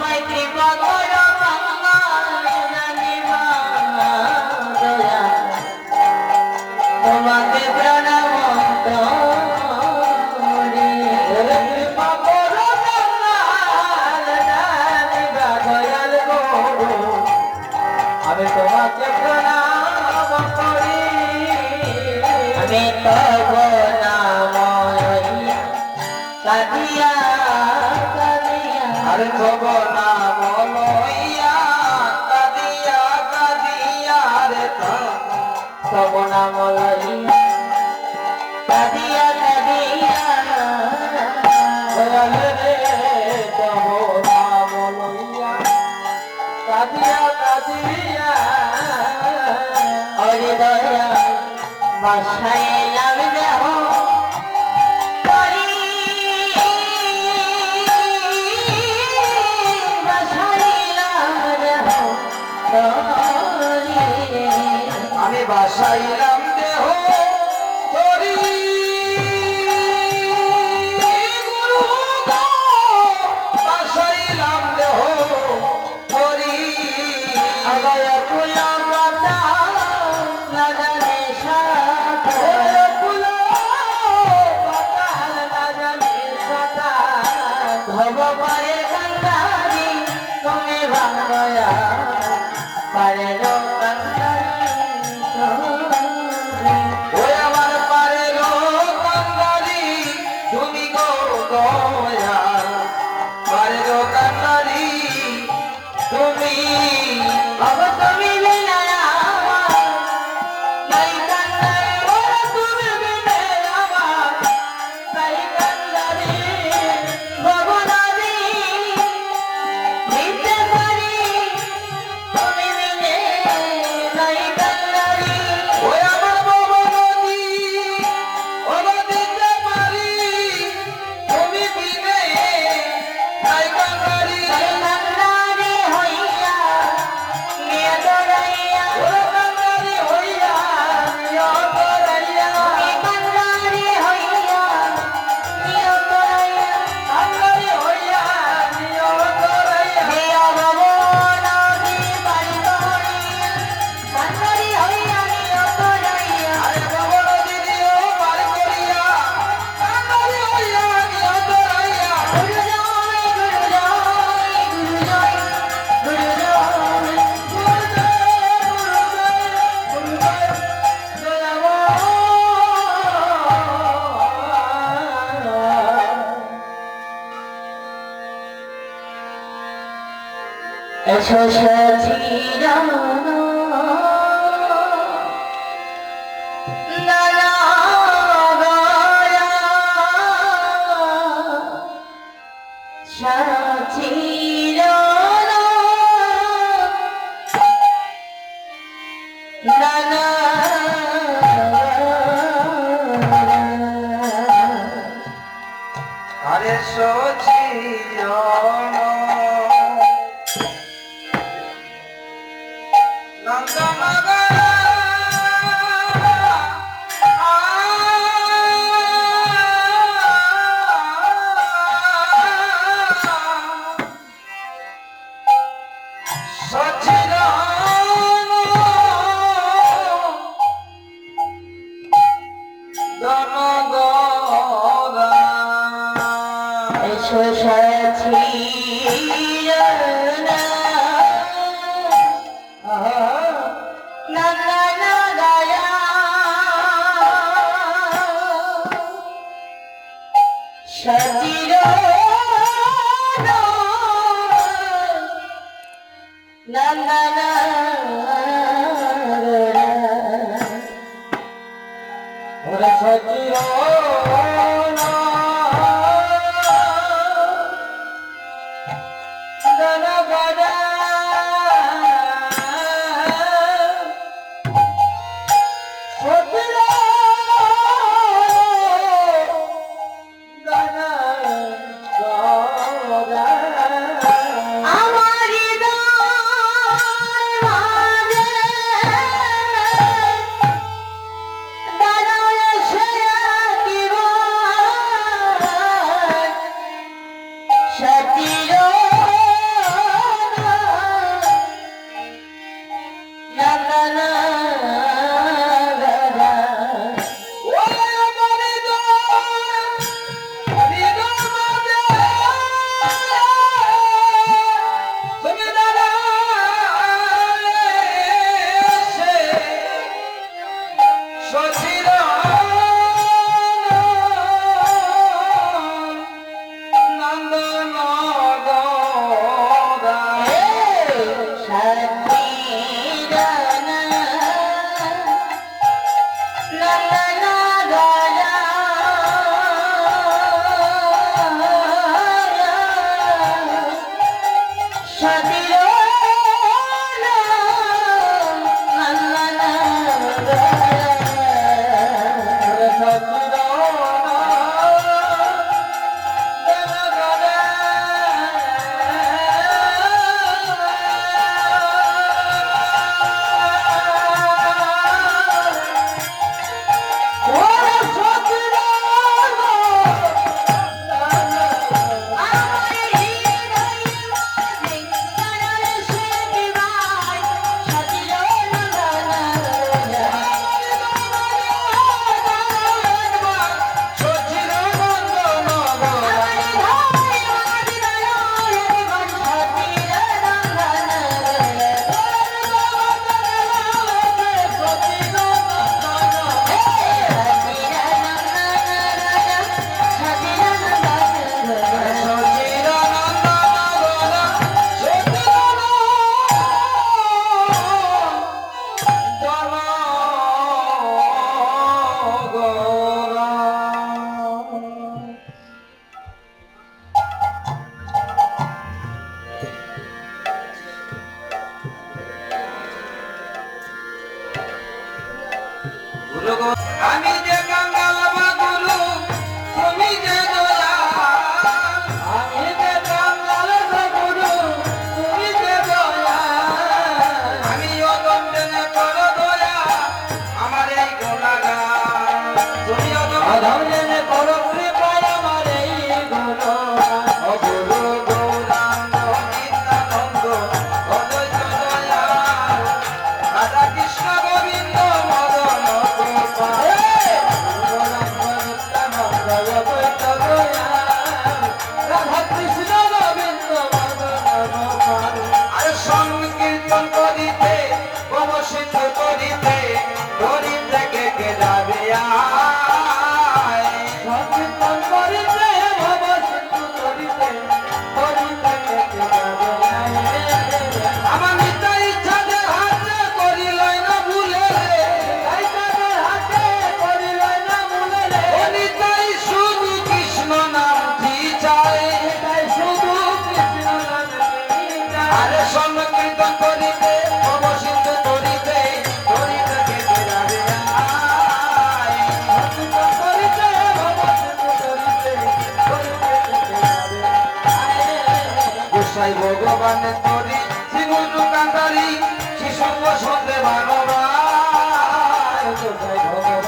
আমায় কৃপা করো মঙ্গল জানিবা দয়া তোমাকে প্রণাম করি কৃপা করো মঙ্গল জানিবা দয়াল গো আমি তোমাকে প্রণাম করি আমি তব নাম কাঁদিয়া কাঁদিয়া আরে তব নাম লইয়া কাঁদিয়া কাঁদিয়া রে তব নাম লইয়া কাঁদিয়া কাঁদিয়া দয়াল রে তব নাম লইয়া কাঁদিয়া কাঁদিয়া হরি দয়া বাসায় লাগবে হো আমি বাসাইলাম দেহ করি বাসাইলাম দেহ করি আগায় কুলা পাতা লাগানে সাথে কুলা পাতা লাগানে সাথা ভব পারে কান্দারি তুমি ভাঙয়া পারে লো তুমি अब তুমি বিনা আমার নাই কান্দারি ওরে তুমি বিনা আমার নাই কান্দারি ভবনারি দিতে পারি তুমি বিনে নাই কান্দারি ওই আমার ভবনারি ওরে দিতে পারি তুমি বিনে নাই কান্দারি এসো সচিরা নানা গয়া সচিরা নানা আরে সচিরা ধরে করো কৃপায় আমার এই গুণগান। অগুরু গৌরাঙ্গ নিত্যানন্দ অদ্বৈত দয়াল রাধা কৃষ্ণ গোবিন্দ মদন গোপাল রাধা কৃষ্ণ গোবিন্দ মদন গোপাল। আর সংকীর্তন করিতে প্রবসিত করিতে দরিদ্রকে কে যাবে আয় সংকীর্তন করিতে ভব সিন্ধু তরিতে তরিতে কে যাবে আয়। আমার নিতাই ইচ্ছাদের হাতে করিলই না ভুলে রে তাই তাদের হাতে করিলই না ভুলে রে। ও নিতাই শুধু কৃষ্ণ নামটি চায় তাই শুধু কৃষ্ণ নামে গায়। আরে সংকীর্তন করিতে প্রবসিত করিতে দরিদ্রকে কে যাবে আয় সংকীর্তন করিতে ভব সিন্ধু তরিতে তরিতে কে যাবে আয়। গোসাই ভগবানের তরি শ্রীগুরু কান্দারি শিশু সন্ধে ভাগবান গোসাই ভগবান